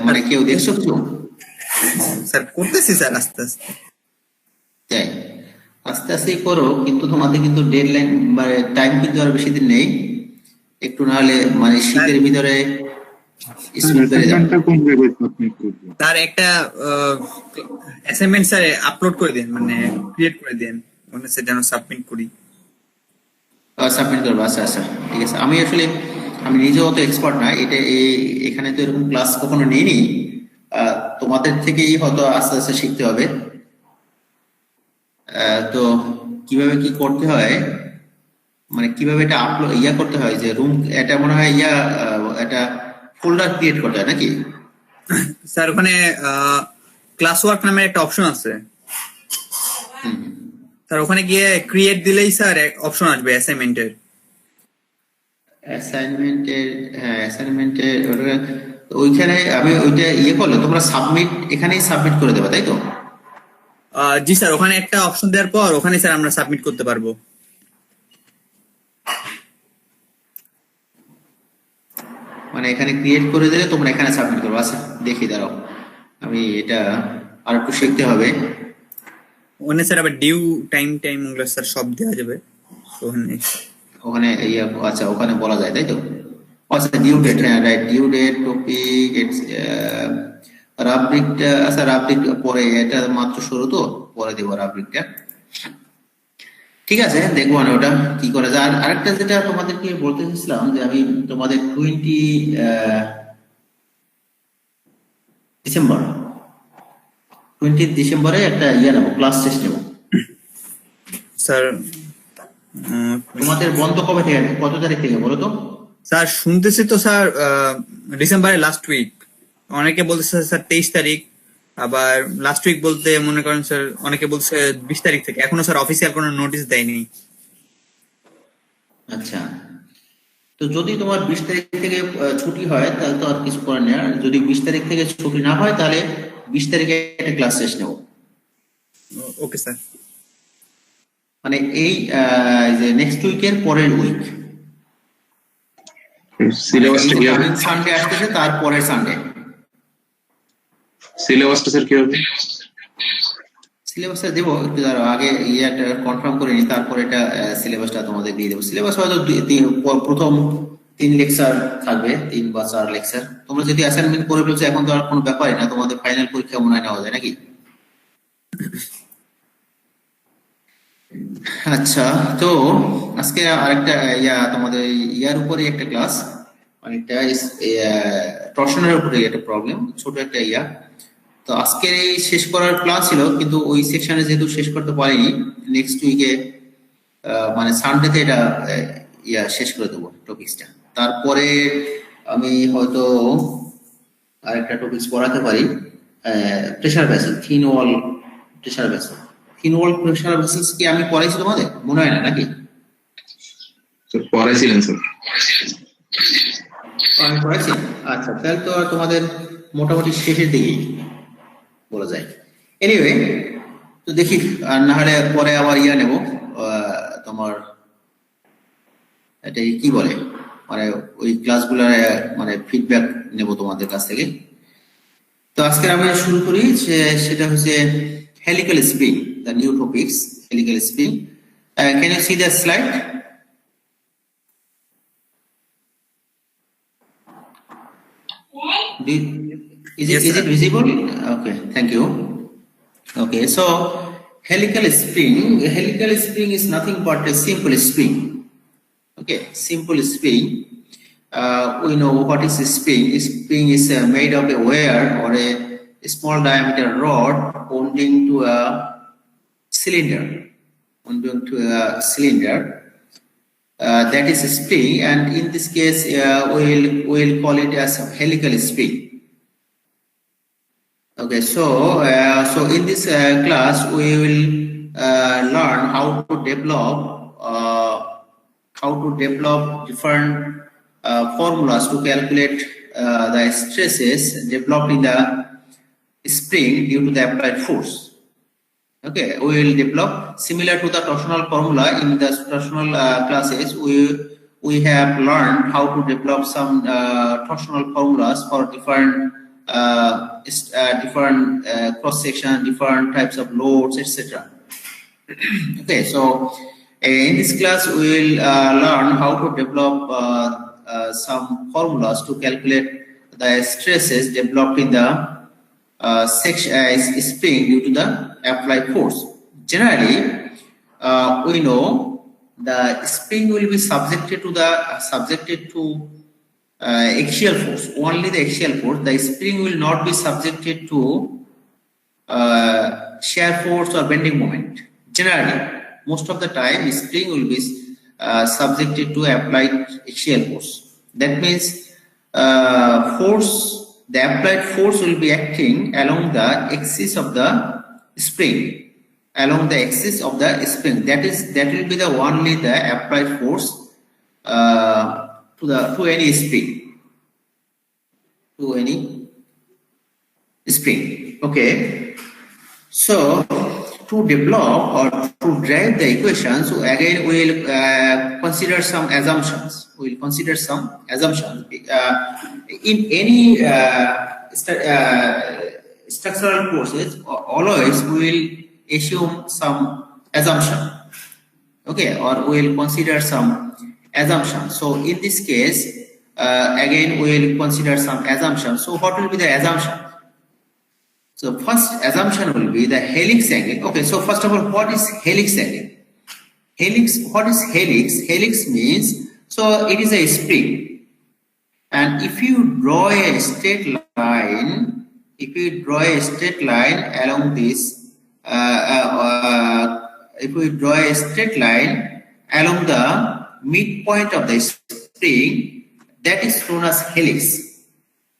মানে কেউ দেখছো কিছু? স্যার করতেছি স্যার আস্তে আস্তে। তাই আস্তে আস্তেই করো, কিন্তু তোমাদের কিন্তু ডেডলাইন মানে টাইম কিন্তু আর বেশি দিন নেই। একটু নাহলে মানে স্যার শীতের ভিতরে স্যার স্পিড বেড়ে যাবে। অ্যাসাইনমেন্টটা কোন জায়গায় সাবমিট করব? তার একটা অ্যাসাইনমেন্ট স্যার আপলোড করে দেন, মানে ক্রিয়েট করে দেন, মনে হচ্ছে যেন সাবমিট করি। সাবমিট করবো, আচ্ছা আচ্ছা, ঠিক আছে। আমি নিজেও অত এক্সপার্ট না এটা, এখানে তো এরকম ক্লাস কখনো নিইনি। তোমাদের থেকেই হয়তো আস্তে আস্তে শিখতে হবে। তো কিভাবে কি করতে হয়, মানে কিভাবে এটা আপলোড করতে হয়, যে রুম এটা মনে হয় একটা ফোল্ডার ক্রিয়েট করতে হয় নাকি? স্যার ওখানে ক্লাস ওয়ার্ক নামের একটা অপশন আছে হুম। স্যার, ওখানে গিয়ে ক্রিয়েট দিলেই স্যার অপশন আসবে অ্যাসাইনমেন্টের। অ্যাসাইনমেন্টের, হ্যাঁ অ্যাসাইনমেন্টের ওইখানে আমি ওইটা করলে তোমরা সাবমিট, এখানেই সাবমিট করে দেবে তাই তো? জি স্যার, ওখানে একটা অপশন দেওয়ার পর ওখানে স্যার আমরা সাবমিট করতে পারবো। মানে এখানে ক্রিয়েট করে দিলে তোমরা এখানে সাবমিট করবে। আচ্ছা দেখি, দাঁড়াও, আমি এটা আর একটু শিখতে হবে। ওখানে স্যার আবার ডিউ টাইম টাইম ওগুলো স্যার সব দেওয়া যাবে ওখানে। ওখানে আচ্ছা ওখানে বলা যায় তাই তো? আচ্ছা ডিউ ডেট, হ্যাঁ রাইট, ডিউ ডেট, টপিক, রাব্রিকটা। আচ্ছা রাব্রিক পরে, এটা মাত্র শুরু তো, পরে দেবো রাব্রিকটা। ঠিক আছে, দেখবো না ওটা কি করা যায়। আর আরেকটা যেটা তোমাদেরকে বলতে চাইছিলাম, যে আমি তোমাদের 20 ডিসেম্বরে একটা নেবো, ক্লাস টেস্ট নেবো। স্যার তোমাদের বন্ধ কবে থেকে, কত তারিখ থেকে বলো তো? স্যার শুনতেছি তো স্যার ডিসেম্বরের লাস্ট উইক, অনেকে বলতেছে স্যার 23 তারিখ, আবার লাস্ট উইক বলতে মনে করেন স্যার অনেকে বলছে 20 তারিখ থেকে। এখনো স্যার অফিসিয়াল কোনো নোটিশ দেয়নি। আচ্ছা, তো যদি তোমার 20 তারিখ থেকে ছুটি হয় তাহলে তো আর কিছু করার নেই। আর যদি 20 তারিখ থেকে ছুটি না হয় তাহলে 20 তারিখে একটা ক্লাস টেস্ট নেবো। Okay sir. মানে এই যে নেক্সট উইকের পরের উইক, মানে এই সিলেবাসটা যে কি হবে? কামিং সানডে আসতেছে তার পরের সানডে। সিলেবাসটা স্যার কি হবে? সিলেবাসটা দেবো একটু, দাঁড়াও আগে ইয়েটা কনফার্ম করে নি, তারপর এটা সিলেবাসটা তোমাদের দিয়ে দেবো। সিলেবাস হয়তো প্রথম 3 লেকচার থাকবে, 3 বা 4 লেকচার। তোমরা যদি অ্যাসাইনমেন্ট করে ফেলছো এখন তো আর কোনো ব্যাপারই না, তোমাদের ফাইনাল পরীক্ষা মনে হয় নেওয়া যায় নাকি? আচ্ছা, তো আজকে আরেকটা তোমাদের ইয়ার উপরে একটা ক্লাস, অনেকটা টর্শনের উপরে একটা প্রবলেম, ছোট একটা তো আজকে এই শেষ করার প্ল্যান ছিল, কিন্তু ওই সেকশনে যেহেতু শেষ করতে পারিনি, নেক্সট উইকে মানে সানডেতে এটা শেষ করে দেবো টপিক্সটা। তারপরে আমি হয়তো আরেকটা টপিক্স পড়াতে পারি, pressure vessel, thin wall pressure vessel. Thin wall pressure vessels কি আমি পড়াইছি তোমাদের? মনে হয় না নাকি? স্যার পড়াইছিলেন স্যার। আমি পড়াইছি। আচ্ছা, তাহলে তো তোমাদের মোটামুটি শেষের দিকেই বলা যায়। এনিওয়ে, তো দেখি, আর না হলে পরে আবার নেব, তোমার এটাই কি বলে, মানে ওই ক্লাসগুলোর মানে ফিডব্যাক নেব তোমাদের কাছ থেকে। তো আজকে আমি শুরু করি, যে সেটা হচ্ছে helical spring, the new topics, helical spring. Can you see the slide? Is Yes, it sir. visible? Okay, thank you. Okay, so helical spring is nothing but a simple spring. Okay, simple spring. We know what is a spring. A spring is made of a wire or a small diameter rod pointing to a cylinder. That is a spring, and in this case, we'll call it as helical spring. Okay, so in this class we will learn how to develop different formulas to calculate the stresses developed in the spring due to the applied force. Okay, we will develop similar to the torsional formula. In the torsional classes, we have learned how to develop some torsional formulas for different different cross section, different types of loads, etc. Okay, so in this class we will learn how to develop some formulas to calculate the stresses developed in the spring due to the applied force. Generally, we know the spring will be subjected to axial force, only the axial force. The spring will not be subjected to shear force or bending moment. Generally, most of the time, spring will be subjected to applied axial force. That means the applied force will be acting along the axis of the spring. Along the axis of the spring, that will be the only the applied force to any spring. Okay. So to develop or to drive the equation, so again we will consider some assumptions. We will consider some assumptions. In any structural courses, always we will assume some assumption. Okay, or we will consider some assumption. So in this case, again we will consider some assumption. So what will be the assumption? So first assumption will be the helix angle. Okay, so first of all, what is helix angle? What is helix? Helix means, so it is a spring, and if you draw a straight line, along this, if we draw a straight line along the midpoint of the spring, that is known as helix.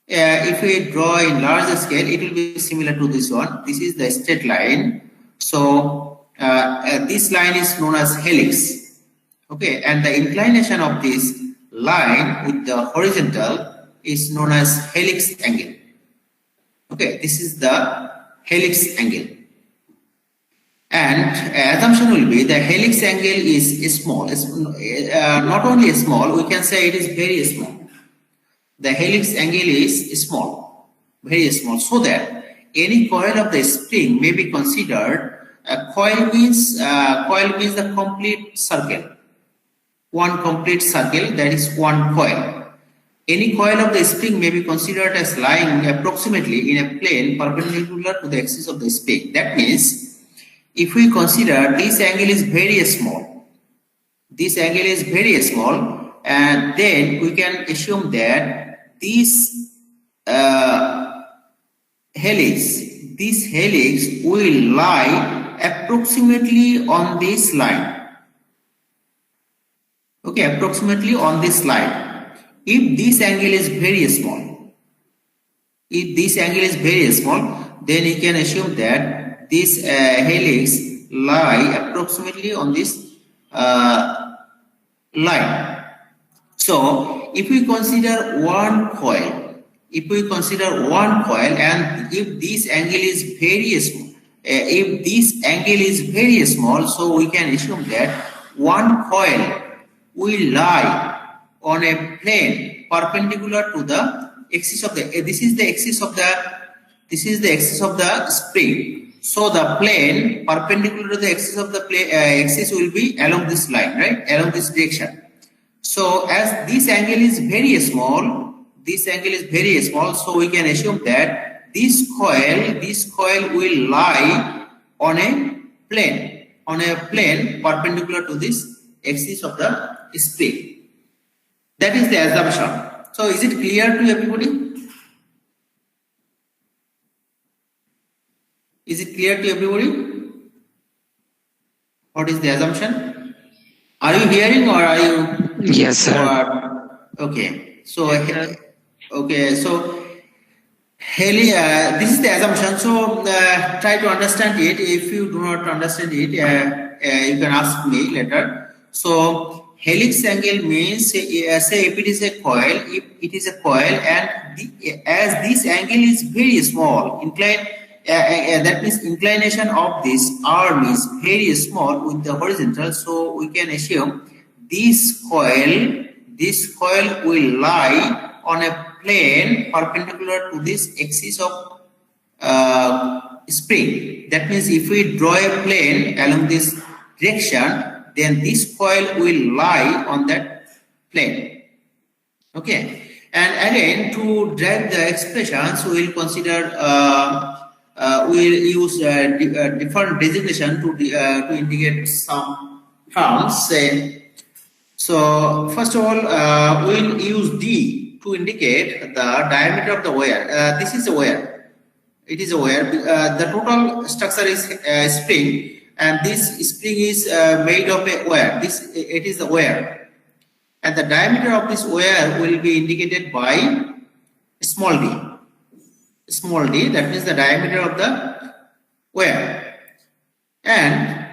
If we draw in larger scale, it will be similar to this one. This is the straight line. So this line is known as helix. Okay, and the inclination of this line with the horizontal is known as helix angle. Okay, this is the helix angle. And assumption will be the helix angle is small. It's not only small, we can say it is very small. The helix angle is small, very small, so that any coil of the spring may be considered. Coil means the complete circle. One complete circle, that is one coil. Any coil of the spring may be considered as lying approximately in a plane perpendicular to the axis of the spring. That means, if we consider this angle is very small, and then we can assume that this helix will lie approximately on this line. Okay, approximately on this line. If this angle is very small, then you can assume that this helix lie approximately on this line. So if we consider one coil, and if this angle is very small, so we can assume that one coil will lie on a plane perpendicular to the axis of the. This is the axis of the spring. So the plane perpendicular to the axis of the axis will be along this line, right? Along this direction. So as this angle is very small, so we can assume that this coil will lie on a plane perpendicular to this axis of the spring. That is the assumption. So is it clear to everybody? Is it clear to everybody? What is the assumption? Are you hearing, or are you? Yes, sir. Okay. So this is the assumption. So try to understand it. If you do not understand it, you can ask me later. So helix angle means, say if it is a coil, and as this angle is very small, that means inclination of this arm is very small with the horizontal. So we can assume this coil will lie on a plane perpendicular to this axis of spring. That means if we draw a plane along this direction, then this coil will lie on that plane. Okay. And again, to derive the expressions, we will consider we will use different designation to indicate some terms. Say, so first of all, we will use D to indicate the diameter of the wire. This is a wire. It is a wire. The total structure is spring, and this spring is made of a wire. It is the wire. And the diameter of this wire will be indicated by small d. Small d, that means the diameter of the wire. And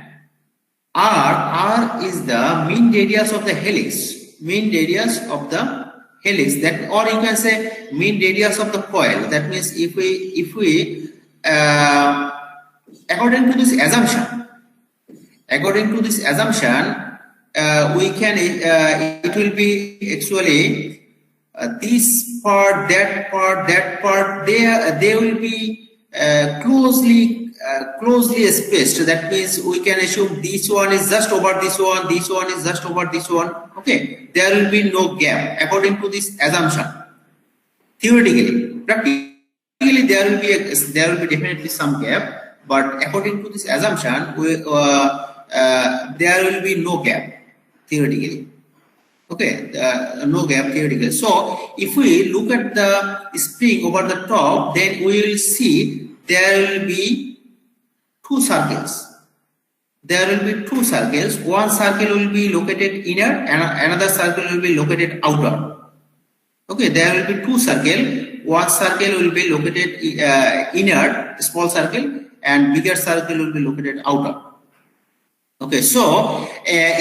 R is the mean radius of the helix. Mean radius of the helix. That, or you can say mean radius of the coil. That means if we according to this assumption, we can it will be actually this part, that part, they will be closely spaced. That means we can assume this one is just over this one is just over this one. Okay, there will be no gap according to this assumption. Theoretically, practically there will be definitely some gap, but according to this assumption, there will be no gap theoretically. Okay, no gap theoretically. So if we look at the spring over the top, then we will see there will be two circles. There will be two circles. One circle will be located inner and another circle will be located outer. Okay, there will be two circles. One circle will be located inner, small circle, and bigger circle will be located outer. Okay, so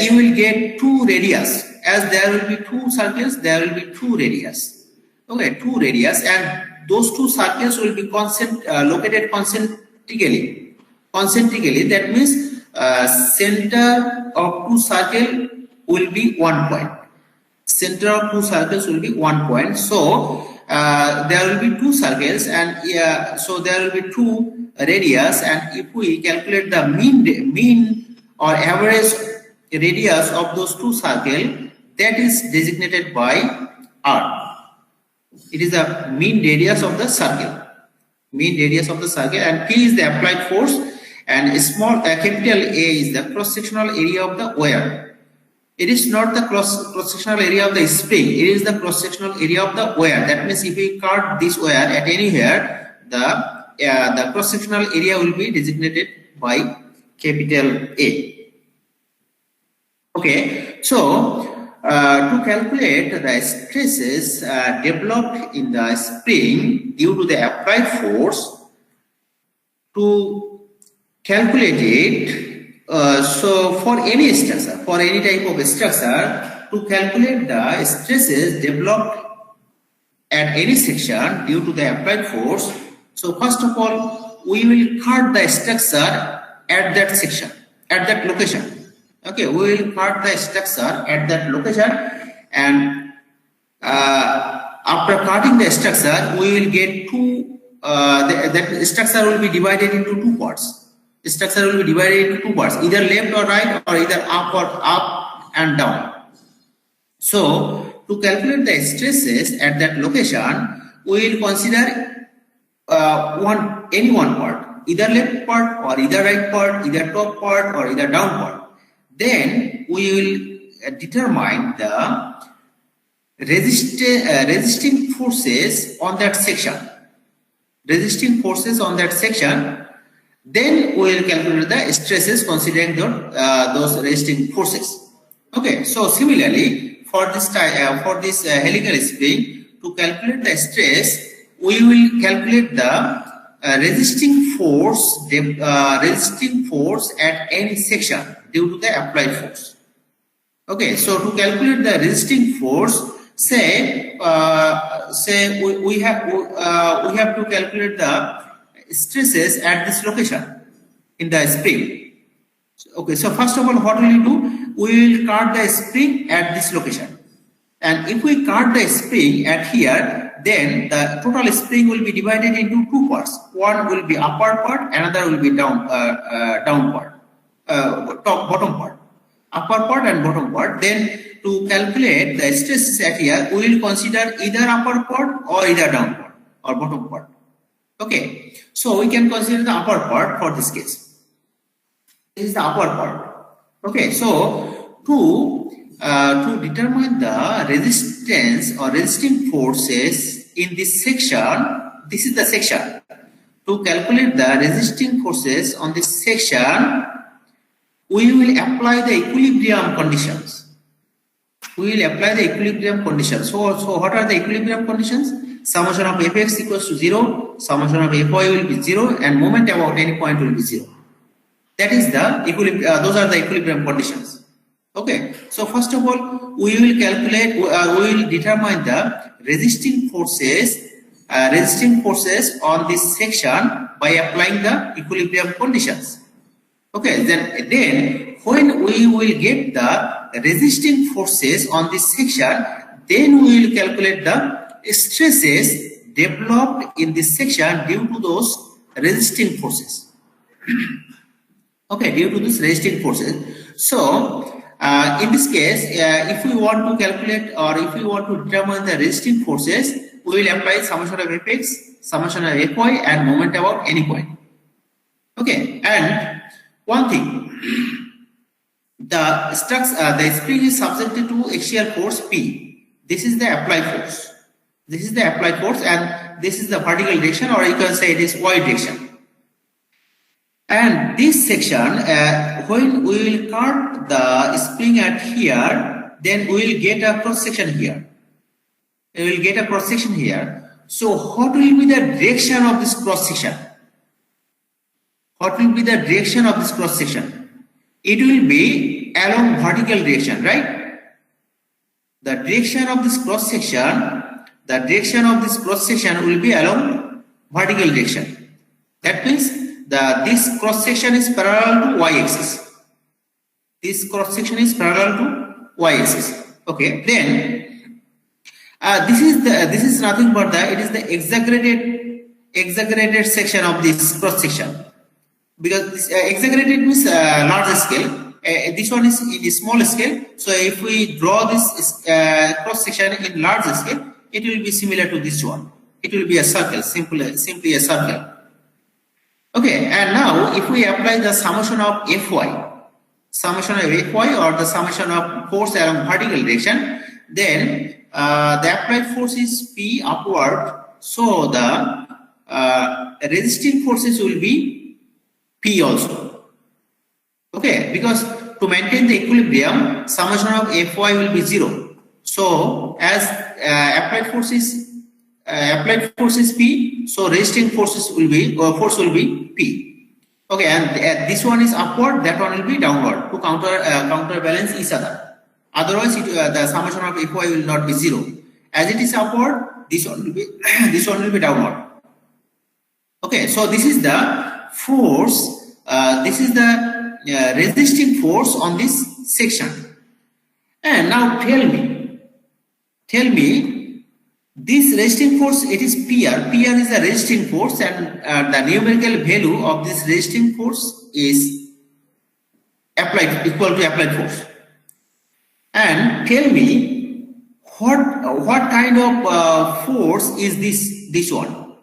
you will get two radius. As there will be two circles, there will be two radius. Okay, two radius, and those two circles will be located concentrically. Concentrically, that means center of two circle will be 1 point. Center of two circles will be 1 point. So there will be two circles, and so there will be two radius. And if we calculate the mean or average radius of those two circles, that is designated by R. It is the mean radius of the circle. Mean radius of the circle, and P is the applied force, and capital A is the cross-sectional area of the wire. It is not the cross-sectional area of the spring. It is the cross-sectional area of the wire. That means if we cut this wire at anywhere, the cross-sectional area will be designated by capital A. Okay, so to calculate the stresses developed in the spring due to the applied force, to calculate it, so for any structure, for any type of structure, to calculate the stresses developed at any section due to the applied force, so first of all, we will cut the structure at that section, at that location. Okay, we will cut the structure at that location, and after cutting the structure, we will get two. That structure will be divided into two parts. The structure will be divided into two parts, either left or right, or either up and down. So, to calculate the stresses at that location, we will consider any one part, either left part or either right part, either top part or either down part. Then we will determine the resisting forces on that section. Resisting forces on that section. Then we will calculate the stresses considering those resisting forces. Okay. So similarly, for this helical spring, to calculate the stress, we will calculate the resisting force at any section due to the applied force. Okay, so to calculate the resisting force, say we have to calculate the stresses at this location in the spring. Okay, so first of all, what will you do? We will cut the spring at this location, and if we cut the spring at here, then the total spring will be divided into two parts. One will be upper part, another will be down part, bottom part, upper part and bottom part. Then to calculate the stresses at here, we will consider either upper part or either down part or bottom part. Okay, so we can consider the upper part for this case. This is the upper part. Okay, so to determine the resistance or resisting forces in this section, this is the section. To calculate the resisting forces on this section, we will apply the equilibrium conditions. We will apply the equilibrium conditions. So what are the equilibrium conditions? Summation of fx equals to 0, summation of fy will be 0, and moment about any point will be 0. That is the equilibrium. Those are the equilibrium conditions. Okay. So first of all, we will calculate. We will determine the resisting forces on this section by applying the equilibrium conditions. Okay. Then when we will get the resisting forces on this section, then we will calculate the stresses developed in this section due to those resisting forces. Okay, due to this resisting forces. So in this case, if we want to calculate or if we want to determine the resisting forces, we will apply summation of fx, summation of fy, and moment about any point. Okay, and one thing, the spring is subjected to axial force P. This is the applied force. This is the applied force, and this is the vertical direction, or you can say it is y direction. And this section, when we will cut the spring at here, then we will get a cross section here. We will get a cross section here. So what will be the direction of this cross section? What will be the direction of this cross section? It will be along vertical direction, right? The direction of this cross section, will be along vertical direction. That means this cross section is parallel to y-axis. This cross section is parallel to y-axis. Okay. Then this is nothing but it is the exaggerated section of this cross section. Because this, exaggerated means larger scale. This one is in a small scale. So if we draw this cross section in larger scale, it will be similar to this one. It will be a circle, simply a circle. Okay, and now if we apply the summation of Fy or the summation of force along vertical direction, then the applied force is P upward. So the resisting forces will be P also. Okay, because to maintain the equilibrium, summation of Fy will be 0. So as applied force is P, so resisting force will be P. Okay, and this one is upward, that one will be downward to counterbalance each other. Otherwise, the summation of Fy will not be 0. As it is upward, this one will be downward. Okay, so this is the force. This is the resisting force on this section. And now tell me, this resisting force, it is PR. PR is a resisting force, and the numerical value of this resisting force is equal to applied force. And tell me what kind of force is this one?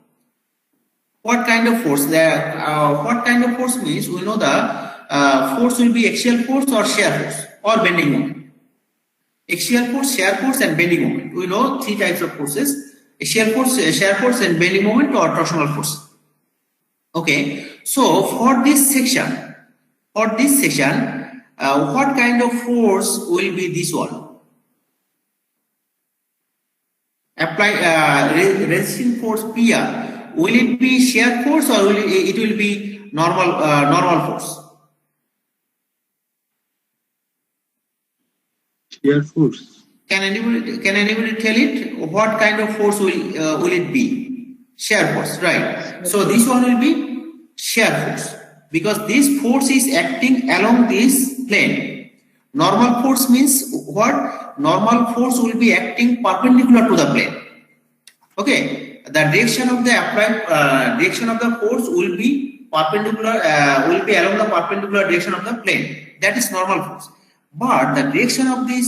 What kind of force? What kind of force means we know the force will be axial force or shear force or bending moment. Axial force, shear force, and bending moment. We know three types of forces: axial force, shear force, and bending moment or torsional force. Okay. So for this section, what kind of force will be this one? Apply resisting force PR. Will it be shear force or will it will be normal force? Shear force. Can anybody tell it? What kind of force will it be? Shear force, right? So this one will be shear force because this force is acting along this plane. Normal force means what? Normal force will be acting perpendicular to the plane. Okay, the direction of the applied direction of the force will be perpendicular, will be along the perpendicular direction of the plane. That is normal force. But the direction of this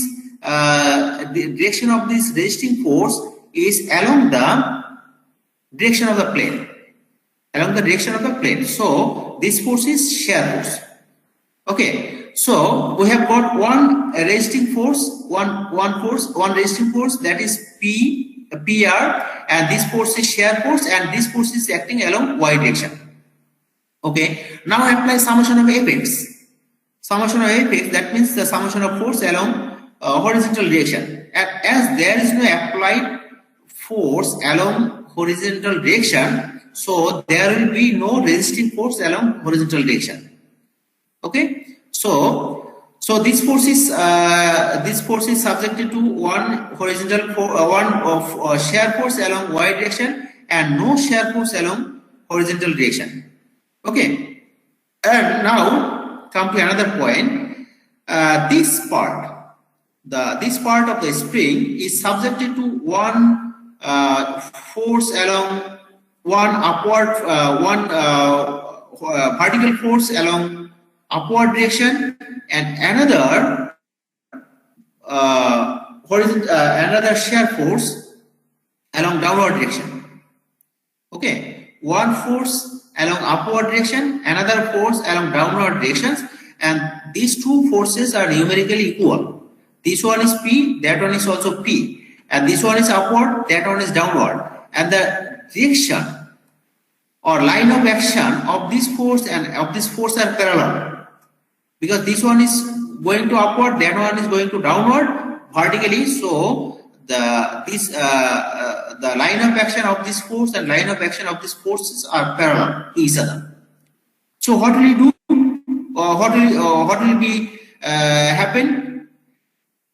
resisting force is along the direction of the plane. Along the direction of the plane. So this force is shear force. Okay, so we have got one resisting force, one resisting force, that is PR, and this force is shear force, and this force is acting along y direction. Okay, now apply summation of Fx. Summation of Fx, that means the summation of force along horizontal direction. And as there is no applied force along horizontal direction, so there will be no resisting force along horizontal direction. Okay, so this force is subjected to one horizontal shear force along y direction and no shear force along horizontal direction. Okay, and now come to another point. This part of the spring is subjected to one force along one vertical force along upward direction and another another shear force along downward direction. Okay, one force along upward direction, another force along downward directions, and these two forces are numerically equal. This one is P, that one is also P, and this one is upward, that one is downward, and the direction or line of action of this force and of this force are parallel. Because this one is going to upward, that one is going to downward vertically, so the line of action of this force and line of action of these forces are parallel to each other. So what will you do? What will be happen?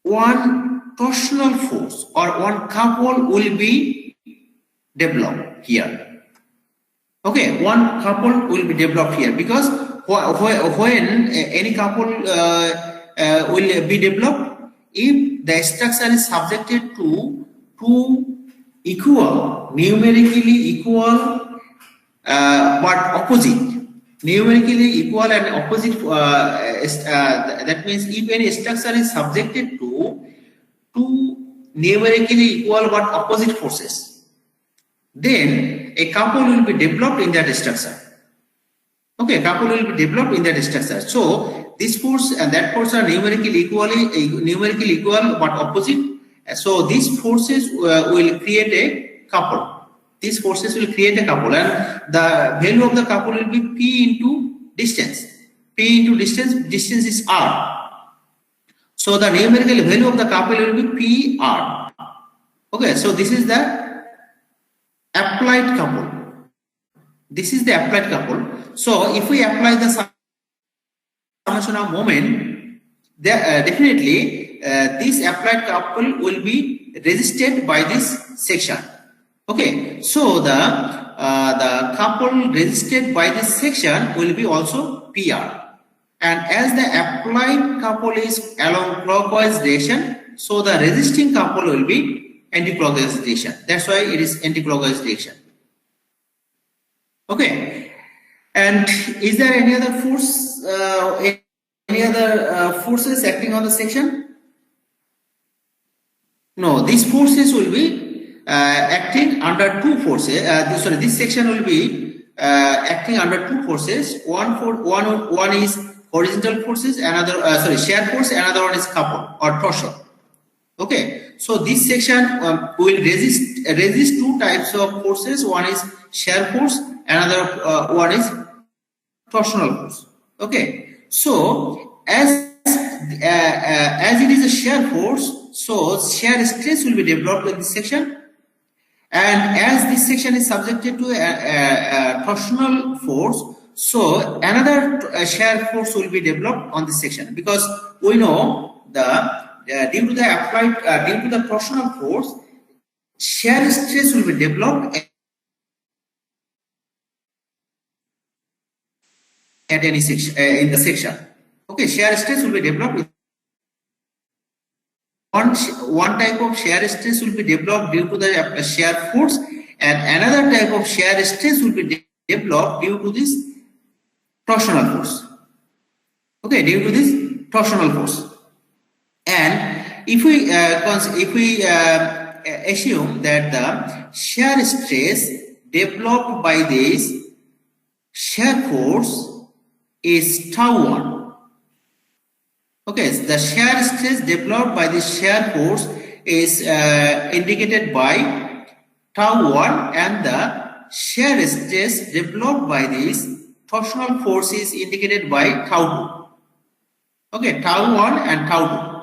One torsional force or one couple will be developed here. Okay, one couple will be developed here because when any couple will be developed, if the structure is subjected to two equal, numerically equal but opposite, numerically equal and opposite, that means if any structure is subjected to two numerically equal but opposite forces, then a couple will be developed in that structure. Okay, couple will be developed in that structure. So this force and that force are numerically equal but opposite. So these forces will create a couple. These forces will create a couple, and the value of the couple will be P into distance. P into distance. Distance is R. So the numerical value of the couple will be PR. Okay, so this is the applied couple. This is the applied couple. So if we apply the summation of moment, definitely this applied couple will be resisted by this section. Okay, so the couple resisted by this section will be also PR. And as the applied couple is along clockwise direction, so the resisting couple will be anti-clockwise direction. That's why it is anti-clockwise direction. Okay, and is there any other force, any other forces acting on the section? No, these forces will be acting under two forces. This section will be acting under two forces. One is horizontal forces, another shear force, another one is couple or torsion. Okay, so this section will resist two types of forces. One is shear force, another one is torsional force. Okay, so as it is a shear force, so shear stress will be developed in this section, and as this section is subjected to a torsional force, so another shear force will be developed on this section, because we know due to the torsional force, shear stress will be developed at any section in the section. Okay, shear stress will be developed one type of shear stress will be developed due to the shear force, and another type of shear stress will be developed due to this torsional force. Okay, due to this torsional force. And if we assume that the shear stress developed by this shear force is tau 1. Okay, so the shear stress developed by the shear force is indicated by tau 1, and the shear stress developed by this torsional force is indicated by tau 2. Okay, tau 1 and tau 2.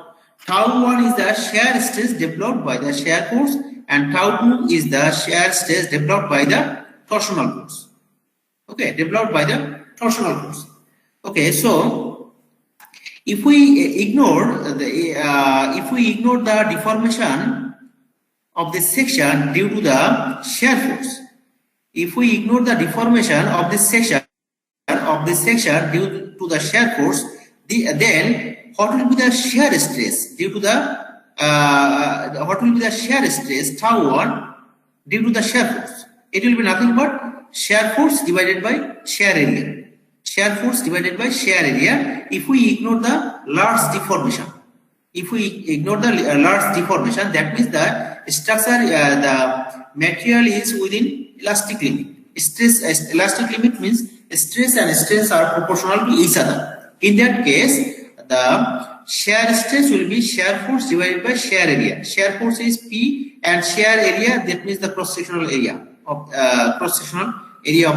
Tau 1 is the shear stress developed by the shear force, and tau 2 is the shear stress developed by the torsional force. Okay, developed by the torsional force. Okay, so if we ignore the deformation of this section due to the shear force, if we ignore the deformation of this section due to the shear force, then what will be the shear stress due to the tau 1 due to the shear force? It will be nothing but shear force divided by shear area. Shear force divided by shear area if we ignore the large deformation. If we ignore the large deformation, that means the structure, the material is within elastic limit. Elastic limit means stress and strain are proportional to each other. In that case, the shear stress will be shear force divided by shear area. Shear force is P, and shear area, that means the cross-sectional area of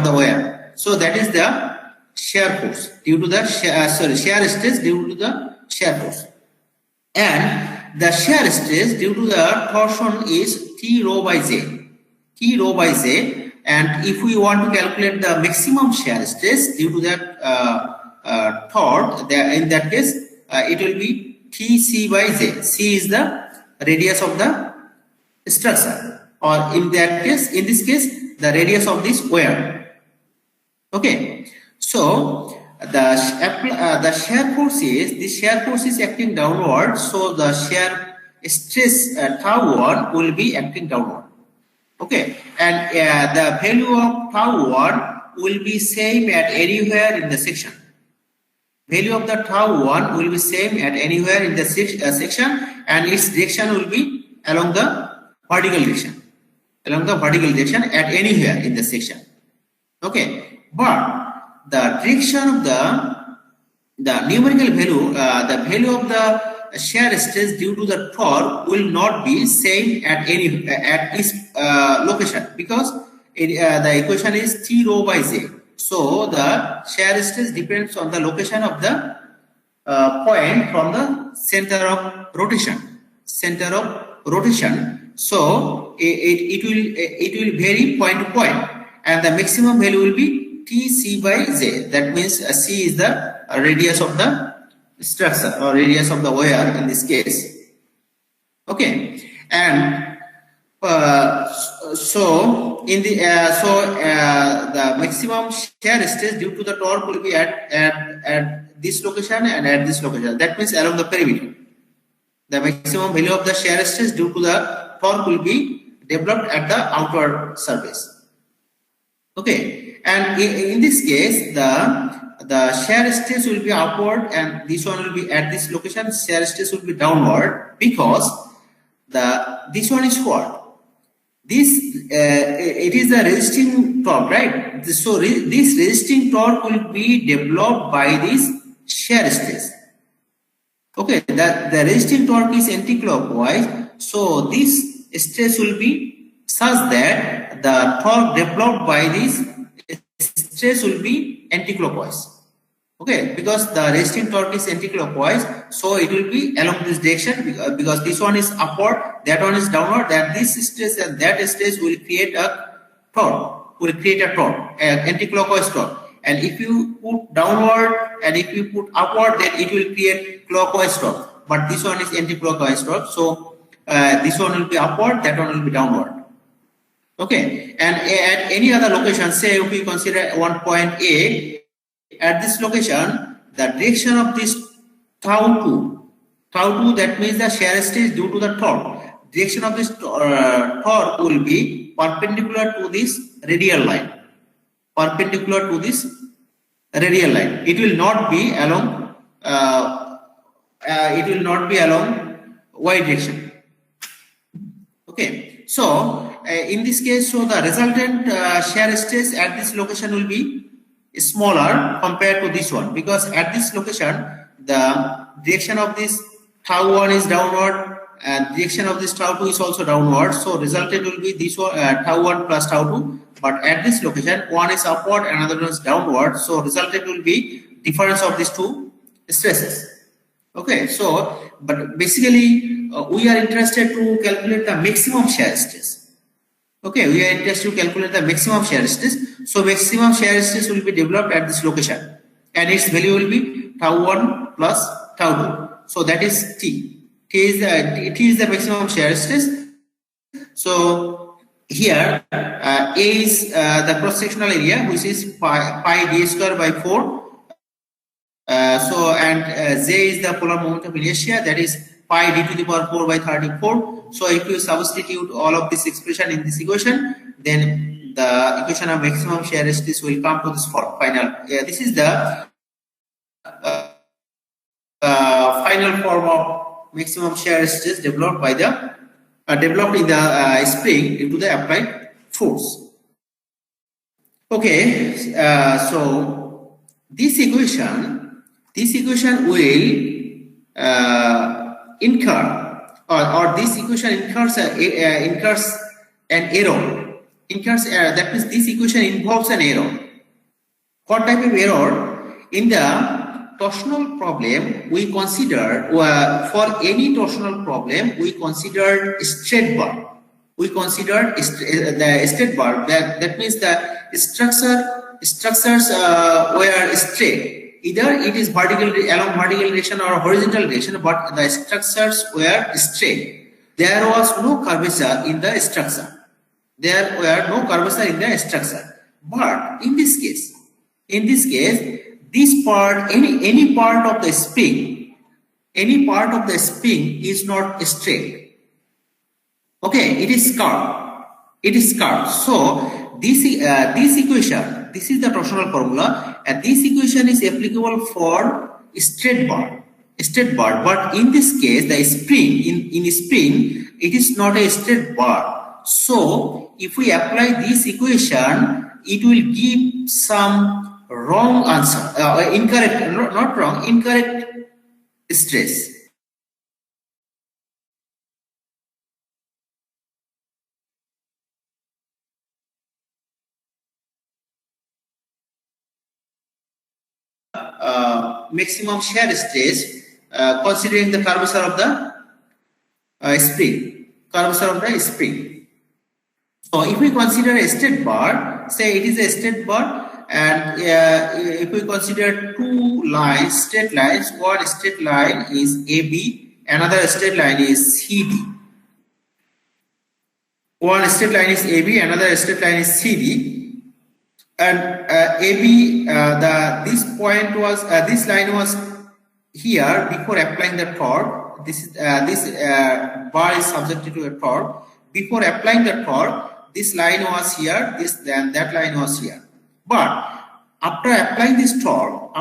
the wire. So that is the shear force due to the shear stress due to the shear force, and the shear stress due to the torsion is T rho by J. And if we want to calculate the maximum shear stress due to that torque, in that case it will be Tc by J. C is the radius of the structure, or in this case the radius of this wire. Okay, so the shear force is acting downward, so the shear stress tau 1 will be acting downward. Okay, and the value of tau 1 will be same at anywhere in the section. Value of the tau 1 will be same at anywhere in the section, and its direction will be along the vertical direction. At anywhere in the section. Okay, but the direction of the numerical value, the value of the shear stress due to the torque will not be same at its location, because the equation is T rho by J. So the shear stress depends on the location of the point from the center of rotation. So it will vary point to point, and the maximum value will be Tc by J. That means C is the radius of the structure, or radius of the wire in this case. Okay, and so the maximum shear stress due to the torque will be at this location and at this location. That means along the perimeter. The maximum value of the shear stress due to the torque will be developed at the outer surface. Okay, and in this case, the shear stress will be upward, and this one will be at this location. Shear stress will be downward, because this one is what? It is the resisting torque, right? So this resisting torque will be developed by this shear stress. Okay, the resisting torque is anti-clockwise, so this stress will be such that the torque developed by this stress will be anti-clockwise. Okay, because the resisting torque is anti-clockwise, so it will be along this direction, because this one is upward, that one is downward, that this stress and that stress will create a torque, anti-clockwise torque. And if you put downward and if you put upward, then it will create clockwise torque. But this one is anti-clockwise torque, so this one will be upward, that one will be downward. Okay, and at any other location, say if we consider one point A, at this location, the direction of this tau 2 Tau 2, that means the shear stress due to the torque. Direction of this torque will be perpendicular to this radial line. Perpendicular to this radial line. It will not be along. It will not be along y direction. Okay. So in this case, so the resultant shear stress at this location will be smaller compared to this one, because at this location the direction of this tau 1 is downward and direction of this tau 2 is also downward, so resultant will be this one, tau 1 plus tau 2, but at this location one is upward and another one is downward, so resultant will be difference of these two stresses. Okay, so but basically we are interested to calculate the maximum shear stress. Okay, we are interested to calculate the maximum shear stress. So maximum shear stress will be developed at this location, and its value will be tau 1 plus tau 2. So that is T. T is the maximum shear stress. So here A is the cross-sectional area, which is pi d square by 4. So and J is the polar moment of inertia, that is pi d to the power 4 by 34. So if you substitute all of this expression in this equation, then the equation of maximum shear stress will come to this form. This is the final form of maximum shear stress developed by the developed in the spring due to the applied force. Okay, so this equation will incur, or this equation incurs an error. That means this equation involves an error. What type of error? In the torsional problem, we considered for any torsional problem we considered straight bar. We considered the straight bar. That means the structures were straight. Either it is vertical along vertical direction or horizontal direction, but the structures were straight. There was no curvature in the structure. But in this case, this part, any part of the spring is not straight. Okay, it is curved. So this equation, this is the torsional formula, and this equation is applicable for straight bar. But in this case, the spring in spring, it is not a straight bar. So if we apply this equation, it will give some wrong answer, incorrect stress. Maximum shear stress considering the curvature of the spring. So if we consider a straight bar, say it is a straight bar, and if we consider two lines, straight lines, one straight line is AB, another straight line is CD. One straight line is AB, another straight line is CD. And AB, this line was here before applying the torque. This bar is subjected to a torque. Before applying the torque, this line was here, that line was here. But after applying this torque,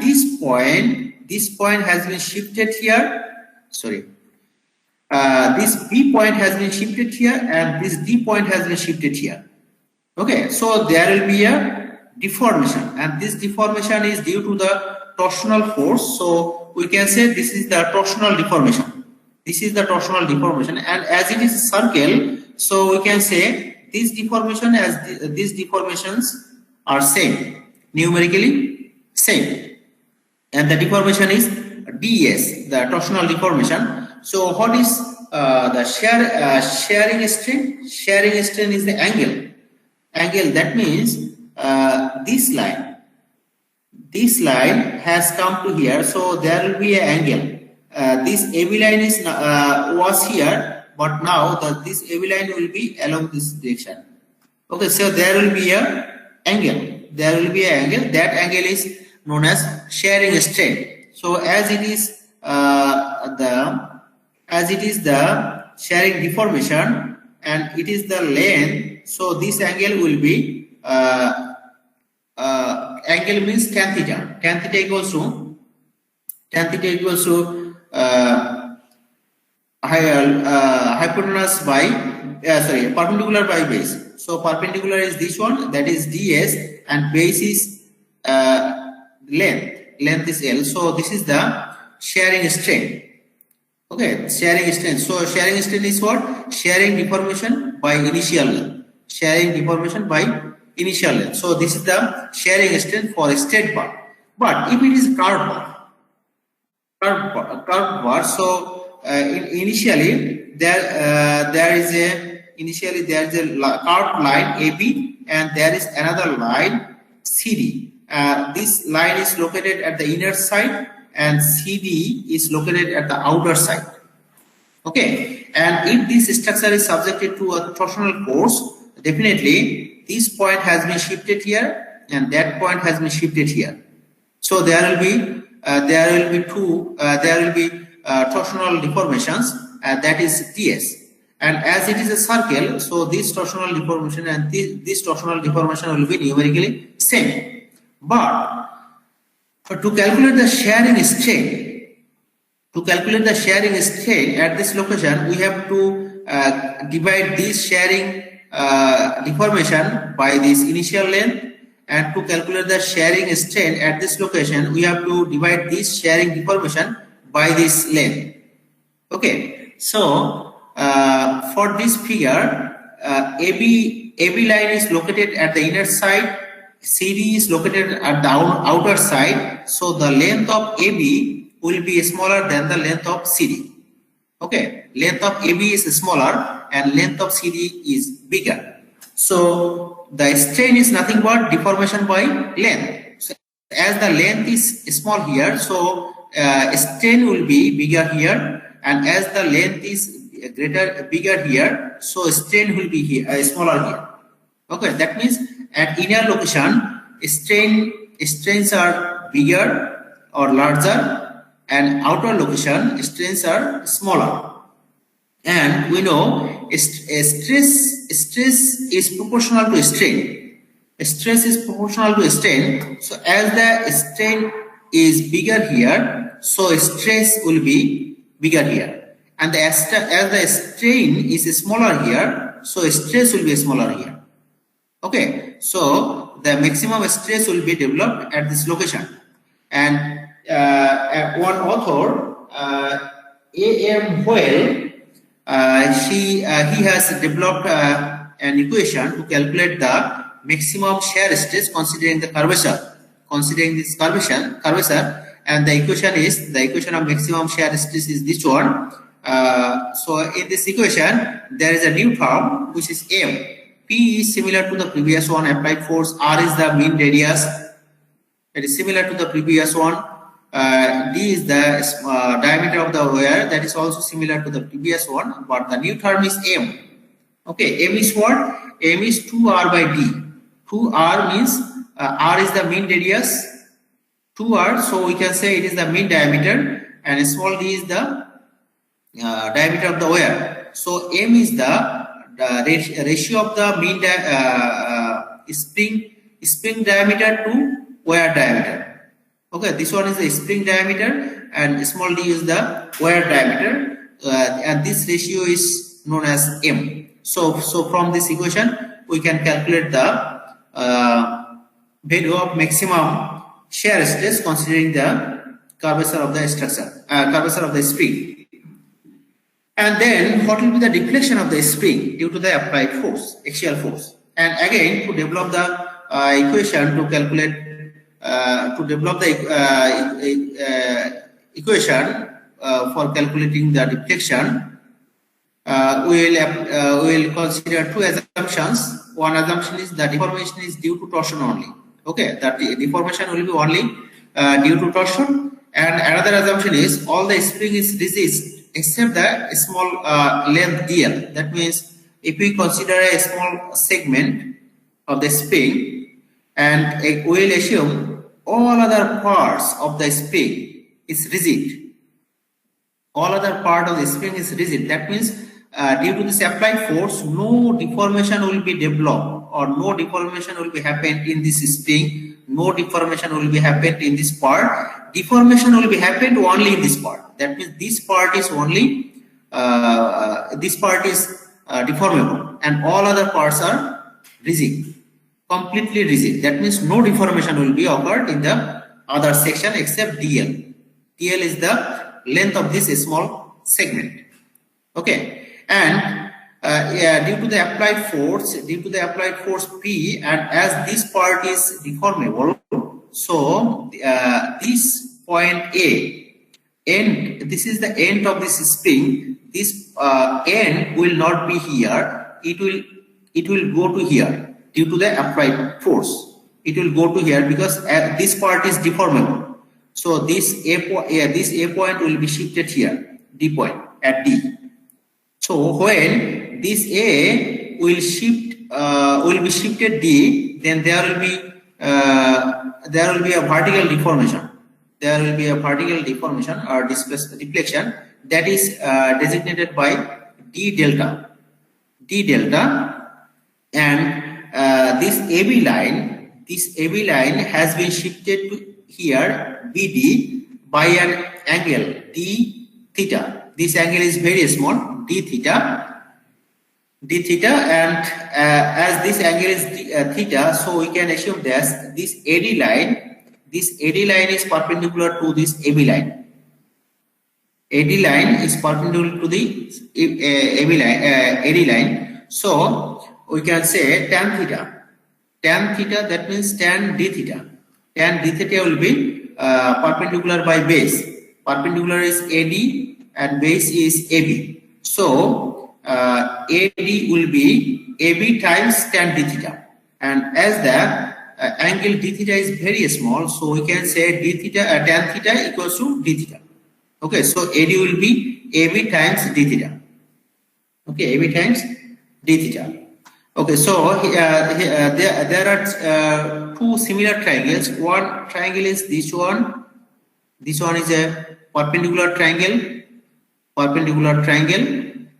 this point has been shifted here. Sorry, this B point has been shifted here, and this D point has been shifted here. Okay, so there will be a deformation, and this deformation is due to the torsional force. So we can say this is the torsional deformation. And as it is a circle, so we can say this deformation these deformations are same, numerically same, and the deformation is ds, the torsional deformation. So what is the shearing strain? Shearing strain is the angle. That means this line has come to here, so there will be an angle. This AB line was here, but now this AB line will be along this direction. Okay, so there will be a angle. That angle is known as shearing strain. So as it is as it is the sharing deformation and it is the length, so this angle will be angle means tan theta. Tan theta equals to hypotenuse by perpendicular by base. So perpendicular is this one, that is ds, and base is length is L. So this is the sharing strain. Okay, sharing strain. So sharing strain is what? Sharing deformation by initial length. Sharing deformation by initial length. So this is the sharing strain for a straight bar. But if it is curved bar, so initially there is a curved line AB and there is another line CD. This line is located at the inner side and CD is located at the outer side. Okay, and if this structure is subjected to a torsional force, definitely this point has been shifted here and that point has been shifted here. So there will be torsional deformations, that is ds. And as it is a circle, so this torsional deformation and this torsional deformation will be numerically same. But to calculate the sharing strain, at this location, we have to divide this sharing deformation by this initial length, and to calculate the sharing strain at this location, we have to divide this sharing deformation by this length. Okay, so for this figure, AB line is located at the inner side, CD is located at the outer side, so the length of AB will be smaller than the length of CD. Okay, length of AB is smaller and length of CD is bigger. So the strain is nothing but deformation by length. So as the length is small here, so strain will be bigger here, and as the length is bigger here, so strain will be here, smaller here. Okay, that means at inner location, strains are bigger or larger, and outer location strains are smaller. And we know stress is proportional to strain. Stress is proportional to strain. So as the strain is bigger here, so stress will be bigger here. And as the strain is smaller here, so stress will be smaller here. Okay, so the maximum stress will be developed at this location. And one author, A.M. Hoyle, he has developed an equation to calculate the maximum shear stress considering the curvature. Considering this curvature, and the equation of maximum shear stress is this one. So in this equation, there is a new term which is M. P is similar to the previous one, applied force. R is the mean radius. It is similar to the previous one. D is the diameter of the wire. That is also similar to the previous one, but the new term is M. Okay, M is what? M is 2R by D. 2R means R is the mean radius. 2R, so we can say it is the mean diameter, and small d is the diameter of the wire. So M is the ratio of the mean spring diameter to wire diameter. Okay, this one is the spring diameter and small d is the wire diameter, and this ratio is known as M. So from this equation we can calculate the value of maximum shear stress considering the curvature of the structure, curvature of the spring. And then what will be the deflection of the spring due to the applied force, axial force. And again, to develop the equation to calculate, equation for calculating the deflection, we will consider two assumptions. One assumption is the deformation is due to torsion only. Okay, that deformation will be only due to torsion. And another assumption is all the spring is resist except the small length dl. That means if we consider a small segment of the spring and we will assume all other parts of the spring is rigid. all other part of the spring is rigid. That means due to this applied force, no deformation will be developed or no deformation will be happened in this spring. No deformation will be happened in this part. Deformation will be happened only in this part. That means this part is only deformable, and all other parts are rigid, completely rigid. That means no deformation will be occurred in the other section except DL. DL is the length of this small segment. Okay, and due to the applied force, P, and as this part is deformable, so this point A, end, this is the end of this spring. This end will not be here. It will go to here due to the applied force. It will go to here because this part is deformable. So this A point will be shifted here, D point at D. So when this A will be shifted D, then there will be a vertical deformation. There will be a vertical deformation or deflection that is designated by D delta. D delta, and this AB line has been shifted to here BD by an angle D theta. This angle is very small, D theta, and as this angle is theta, so we can assume that this AD line is perpendicular to this AB line. AD line is perpendicular to the AD line. So we can say tan theta. Tan theta, that means tan D theta. Tan D theta will be perpendicular by base. Perpendicular is AD and base is AB. So AD will be AB times tan D theta. And as the angle D theta is very small, so we can say D theta, tan theta equals to D theta. Okay, so AD will be AB times D theta. Okay, AB times D theta. Okay, so there are two similar triangles. One triangle is this one. This one is a perpendicular triangle,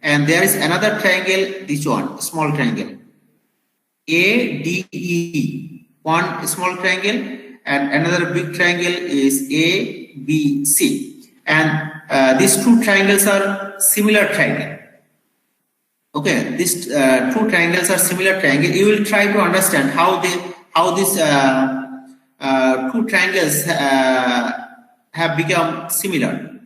and there is another triangle, this one, small triangle. ADE, one small triangle, and another big triangle is ABC. And these two triangles are similar triangle. Okay, these two triangles are similar triangle. You will try to understand how these two triangles have become similar.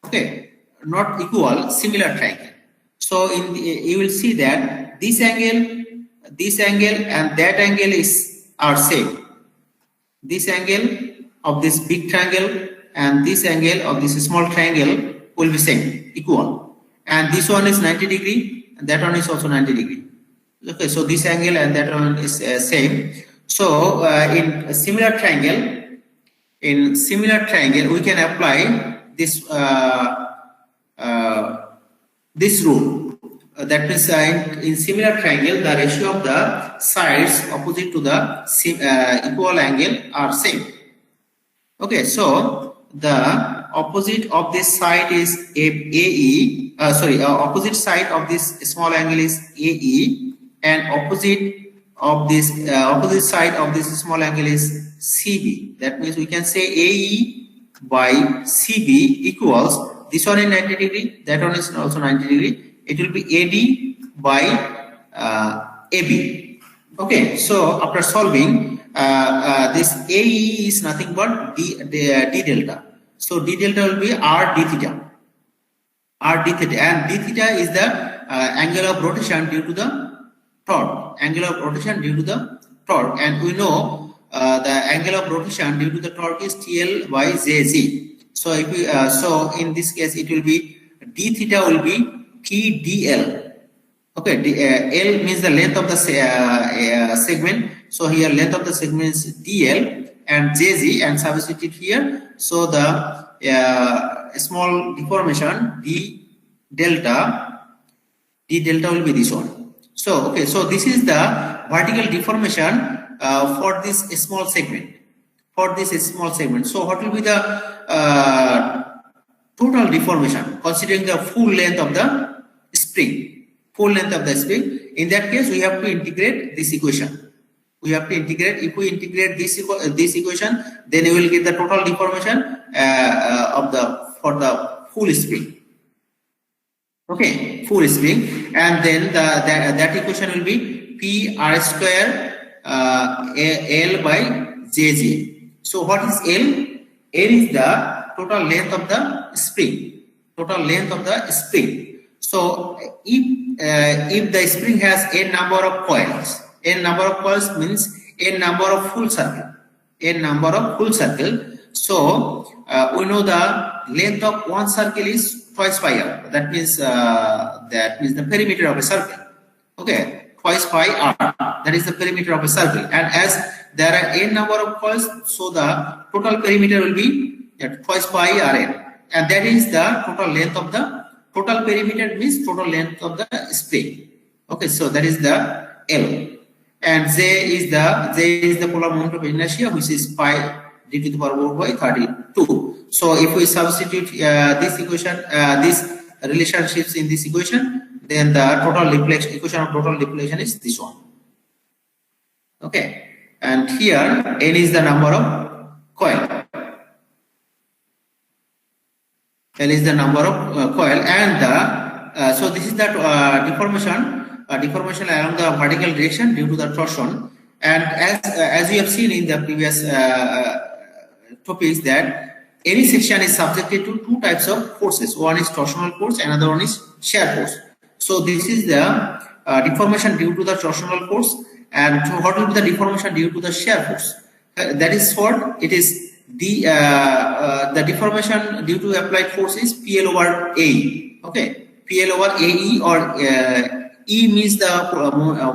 Okay, not equal, similar triangle. So you will see that this angle, and that angle are same. This angle of this big triangle and this angle of this small triangle will be same, equal. And this one is 90 degree. And that one is also 90 degree. Okay, so this angle and that one is same. So in a similar triangle, we can apply this this rule. That means in similar triangle, the ratio of the sides opposite to the equal angle are same. Okay, so the opposite of this side is AE. Opposite side of this small angle is AE, and opposite side of this small angle is CB. That means we can say AE by CB equals, this one is 90 degree, that one is also 90 degree. It will be AD by AB. Okay, so after solving, this AE is nothing but D delta. So D delta will be R D theta. R D theta, and D theta is the angle of rotation due to the torque. Angle of rotation due to the torque, and we know the angle of rotation due to the torque is TL by JZ. So if we so in this case it will be D theta will be TDL. Okay, L means the length of the segment. So here length of the segment is DL and JZ, and substitute here. So the small deformation D delta will be this one. So okay, so this is the vertical deformation for this small segment. So what will be the total deformation considering the full length of the spring. Full length of the spring. In that case, we have to integrate this equation. We have to integrate. If we integrate this equation, then we will get the total deformation for the full spring. Okay, full spring, and then that equation will be P R square L by JJ. So what is L? L is the total length of the spring. Total length of the spring. So if the spring has n number of coils, n number of coils means n number of full circle. N number of full circle. So we know the length of one circle is twice pi r. That means the perimeter of a circle. Okay, twice pi r. That is the perimeter of a circle. And as there are n number of coils, so the total perimeter will be twice pi r n. And that is the total length of the total perimeter means total length of the spring. Okay, so that is the L. And J is the polar moment of inertia, which is pi d to the power 4 by 32. So if we substitute this equation, these relationships in this equation, then the total deflection equation of total deflection is this one. Okay, and here n is the number of coil. L is the number of coil, and so this is the deformation along the vertical direction due to the torsion. And as we have seen in the previous topics, that any section is subjected to two types of forces. One is torsional force, another one is shear force. So this is the deformation due to the torsional force, and what will be the deformation due to the shear force? That is what it is. The deformation due to applied force is PL over AE. Okay, PL over AE, or E means the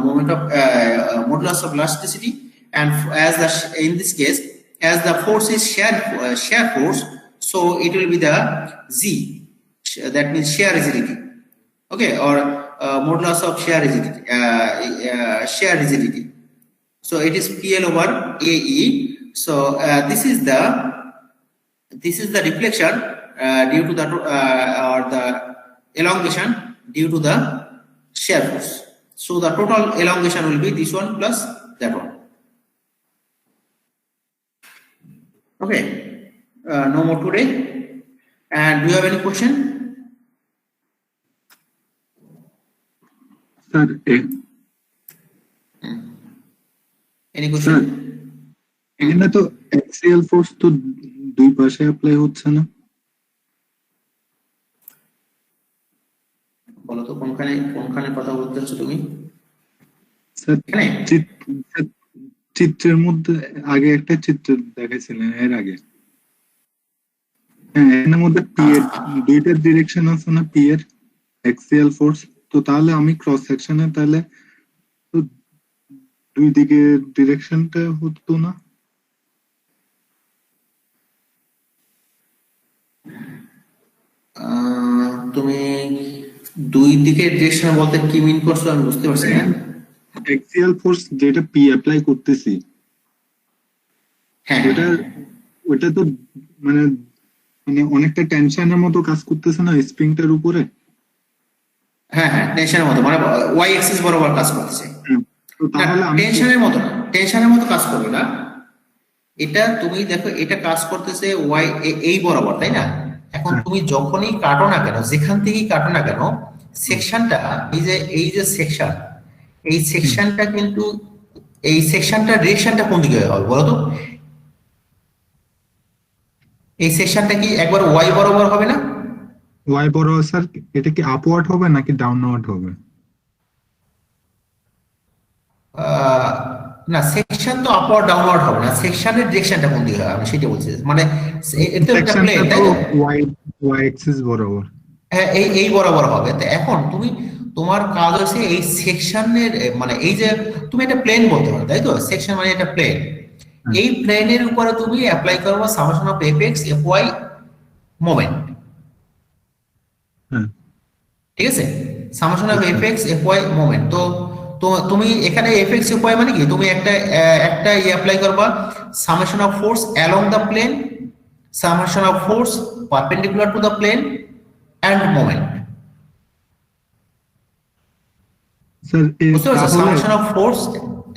moment of modulus of elasticity, and in this case, as the force is shear force, so it will be the Z. That means shear rigidity. Okay, or modulus of shear rigidity. So it is PL over AE. So this is the deflection due to the or the elongation due to the shear force. So the total elongation will be this one plus that one. Okay, no more today. And do you have any question? Sir, Any question? এখানে তো axial force তো দুই পাশে apply হচ্ছে না। বলো তো কোনখানে কথা বলতে চাচ্ছ তুমি? স্যার এখানে? চিত্রের মধ্যে আগে একটা চিত্র দেখাইছিলেন এর আগে। হ্যাঁ, এর মধ্যে পি এর দুইটা ডিরেকশন আছে না, পি এর এক্সিয়াল ফোর্স। তো তাহলে আমি ক্রস সেকশনে তাহলে দুই দিকে ডিরেকশনটা হতো না? তুমি দুই দিকের ডিরেকশন বলতে কি মিন করছো আমি বুঝতে পারছি না। এক্সিয়াল ফোর্স যেটা পি অ্যাপ্লাই করতেছি, হ্যাঁ, ওটা তো মানে অনেকটা টেনশনের মতো কাজ করতেছে না স্প্রিংটার উপরে। হ্যাঁ, টেনশনের মতো, মানে ওয়াই অ্যাক্সিস বরাবর কাজ করতেছে। তো তাহলে টেনশনের মতো কাজ করবে না। এটা তুমি দেখো, এটা কাজ করতেছে ওয়াই এই বরাবর, তাই না? এখন তুমি যখনই কাটো না কেন, যেখান থেকেই কাটো না কেন, সেকশনটা এই যে সেকশন, এই সেকশনটা কিন্তু এই সেকশনটার ডিরেকশনটা কোন দিকে হবে বলো তো? এই সেকশনটা কি একবার ওয়াই বরাবর হবে না? ওয়াই বরাবর স্যার, এটা কি আপওয়ার্ড হবে নাকি ডাউনওয়ার্ড হবে? না, সেকশন তো আপওয়ার্ড ডাউনওয়ার্ড হবে না, সেকশনের ডিরেকশনটা কোন দিকে হবে আমি সেটা বলছি। মানে এটা একটা প্লেন, তাই তো? ওয়াই অ্যাক্সিস বরাবর। হ্যাঁ, এই বরাবর হবে। তো এখন তোমার কাজ হচ্ছে এই সেকশনের, মানে এই যে তুমি একটা প্লেন বলতে পারো, তাই তো? সেকশন মানে একটা প্লেন। এই প্লেনের উপরে তুমি অ্যাপ্লাই করবে summation of F X F Y moment. ঠিক আছে, summation of F X F Y moment. তো তুমি এখানে এফ এক্স এফ ওয়াই মানে কি, তুমি একটা অ্যাপ্লাই করবা summation of force along the plane, summation of force perpendicular to the plane and moment. Sir বুঝতে পারছো তাহলে সামেশন অফ ফোর্স?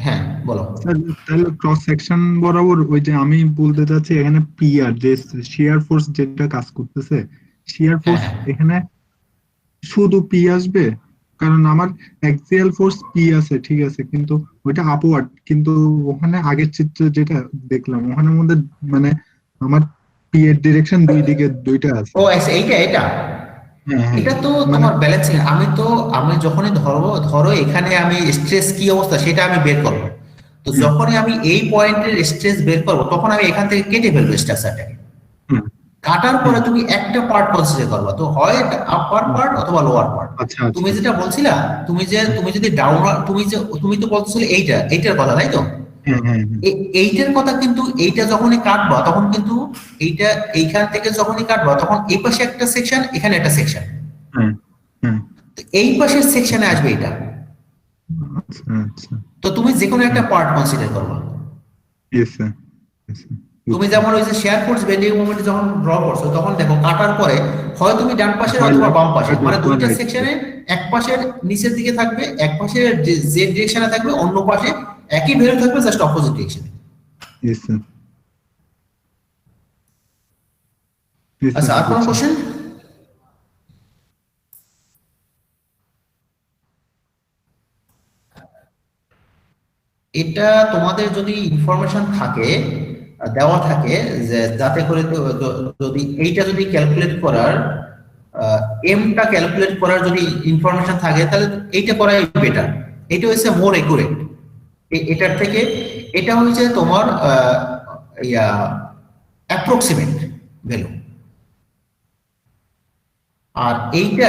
হ্যাঁ বলো। স্যার তাহলে ক্রস সেকশন বরাবর ওই যে আমি বলতে চাচ্ছি এখানে পিআর যে শিয়ার ফোর্স যেটা কাজ করতেছে, শিয়ার ফোর্স হ্যাঁ। এখানে শুধু পি আসবে, কারণ আমার অ্যাক্সিয়াল ফোর্স পি আছে ঠিক আছে, কিন্তু ওইটা আপওয়ার্ড, কিন্তু ওখানে আগের চিত্রে যেটা দেখলাম ওখানের মধ্যে মানে আমার পি এর ডিরেকশন দুই দিকে দুইটা আছে। ও আচ্ছা, এইটা হ্যাঁ হ্যাঁ এটা তো মানে তোমার ব্যালেন্সিং। আমি যখনই ধরো এখানে আমি স্ট্রেস কি অবস্থা সেটা আমি বের করবো। তো হুম, যখনই আমি এই পয়েন্টের স্ট্রেস বের করবো তখন আমি এখান থেকে কেটে ফেলবো স্ট্রাকচারটাকে। হুম, কাটার পরে তুমি একটা পার্ট কনসিডার করবা, তো হয় আপার হুম, পার্ট অথবা লোয়ার পার্ট। আচ্ছা তুমি আচ্ছা যেটা বলছিলা, তুমি যদি ডাউন, তুমি তো বলতেছিলে এইটার কথা তাই তো? হ্যাঁ হ্যাঁ হ্যাঁ এইটার কথা, কিন্তু এইটা যখনই কাটবা তখন কিন্তু এইখান থেকে যখনই কাটবা তখন এই পাশে একটা সেকশন, এখানে একটা সেকশন, হ্যাঁ হ্যাঁ এই পাশের সেকশনে আসবে এটা। আচ্ছা আচ্ছা তো তুমি যে কোনো একটা পার্ট কনসিডার করবা। ইয়েস স্যার ইয়েস স্যার তুমি যেমন ওই যে শেয়ার ফোর্স বেন্ডিং মোমেন্ট যখন ড্র করছো তখন দেখো কাটার পরে হয় তুমি ডান পাশের হয় অথবা left বাম পাশে, side মানে অথবা দুইটা right সেকশনে এক পাশের নিচের দিকে থাকবে, এক পাশের যে ডিরেকশনে থাকবে, অন্য পাশে একই ভ্যালু থাকবে, জাস্ট অপোজিট ডিরেকশনে। ইয়েস স্যার ইয়েস আচ্ছা, আর কোনো স্যার কোশ্চেন? এটা তোমাদের যদি ইনফরমেশন থাকে, দেওয়া থাকে, যে যাতে করে যদি এইটা যদি ক্যালকুলেট করার এমটা ক্যালকুলেট করার যদি ইনফরমেশন থাকে তাহলে এইটা করাই বেটার। এটা হচ্ছে মোর একুরেট এটার থেকে। এটা হচ্ছে তোমার অ্যাপ্রক্সিমেট ভ্যালু, আর এইটা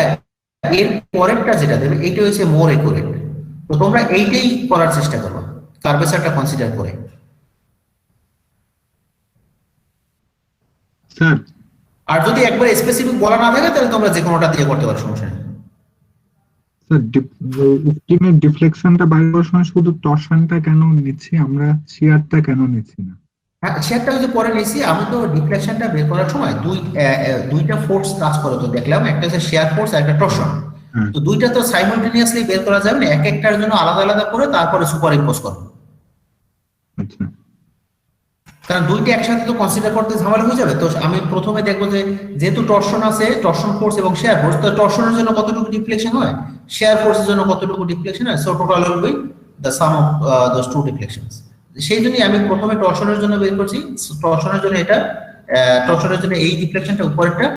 এর পরেরটা যেটা দেবে এইটা হচ্ছে মোর একুরেট। তো তোমরা এইটাই করার চেষ্টা করো কার্ভেচারটা কনসিডার করে। স্যার আর যদি একবার স্পেসিফিক বলা না থাকে তাহলে তোমরা যে কোনোটা দিয়ে করতে পারো, সমস্যা নেই। স্যার স্টিমের ডিফ্লেকশনটা বাইর করার সময় শুধু টরশনটা কেন নিচ্ছি আমরা, শিয়ারটা কেন নিচ্ছি না? হ্যাঁ, শেয়ারটা যদি পরে নিয়েছি, আমি তো ডিফ্লেকশনটা বের করার সময় দুইটা ফোর্স কাজ করে তো দেখলাম, একটা হচ্ছে শেয়ার ফোর্স আর একটা টর্শন। হ্যাঁ তো দুইটা তো সাইমালটেনিয়াসলি বের করা যাবে না, এক একটার জন্য আলাদা আলাদা করে তারপরে সুপার ইম্পোজ করো, আচ্ছা কারণ দুইটা একসাথে তো কনসিডার করতে ঝামেলা হয়ে যাবে। তো আমি প্রথমে দেখবো যে যেহেতু টর্শন আছে, টর্শন ফোর্স এবং শেয়ার ফোর্স, তো টর্শনের জন্য কতটুকু ডিফ্লেকশন হয়, শেয়ার ফোর্সের জন্য কতটুকু ডিফ্লেকশন হয়, so total will be the sum of those two deflections. সেই জন্যই আমি প্রথমে টর্শনের জন্য বের করছি। টর্শনের জন্য এটা, টর্শনের জন্য এই ডিফ্লেকশনটা উপরেরটা,